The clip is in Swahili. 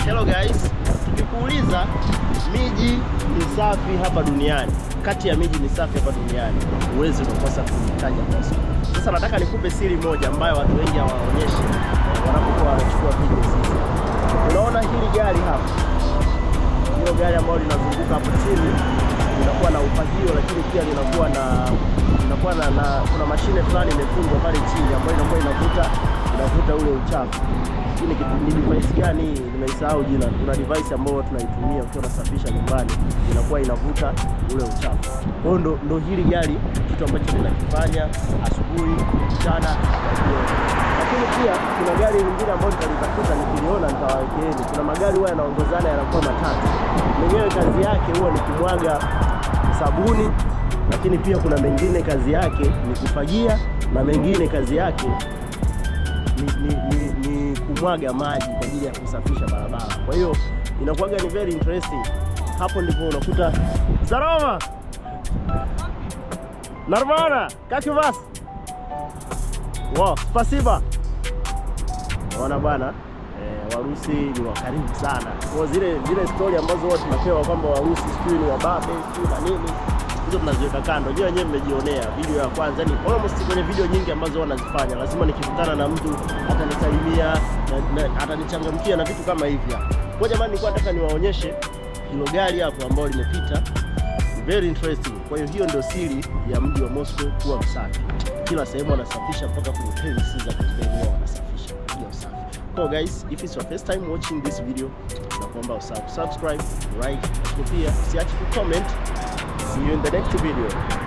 Hello guys, tukikuuliza miji misafi hapa duniani, kati ya miji misafi hapa duniani huwezi kukosa kuitaja Moscow. Sasa nataka nikupe siri moja ambayo watu wengi hawaonyeshi wanapokuwa wanachukua video hizi. Unaona hili gari hapa, hilo gari ambalo linazunguka hapo chini linakuwa na ufagio, lakini pia linakuwa na kuna mashine fulani imefungwa pale chini ambayo inakuwa inavuta ule uchafu. Ni device gani? Nimeisahau jina. Kuna device ambayo tunaitumia ukiwa unasafisha nyumbani, inakuwa inavuta ule uchafu. Kwa hiyo ndo hili gari kitu ambacho tunakifanya asubuhi, mchana na jioni. Lakini pia kuna gari lingine ambalo nitalitafuta, nikiliona nitawawekeeni. Kuna magari huwa yanaongozana, yanakuwa matatu. Mwenyewe kazi yake huwa ni kumwaga sabuni, lakini pia kuna mengine kazi yake ni kufagia, na mengine kazi yake ni kumwaga maji kwa ajili ya kusafisha barabara. Kwa hiyo inakuwa ni very interesting. Hapo ndipo unakuta Zaroma Narmana как вас? Wow, spasiba. Unaona bwana, Warusi ni wakarimu sana. Kwa zile story ambazo huwa tunapewa kwamba Warusi sijui ni wababe sijui na nini, hizo tunaziweka kando. Je, wenyewe mmejionea video ya kwanza? Ni almost kwenye video nyingi ambazo wanazifanya, lazima nikikutana na mtu atanisalimia na atanichangamkia na vitu kama hivi. Kwa jamani, nilikuwa nataka niwaonyeshe hilo gari hapo ambalo limepita, very interesting. Kwa hiyo ndio siri ya mji wa Moscow kuwa msafi. Kila sehemu wanasafisha, mpaka kwenye premises za kutembea wanasafisha. Hiyo safi. So guys, if it's your first time watching this video, nakuomba subscribe, like, na pia usiache ku comment. See you in the next video.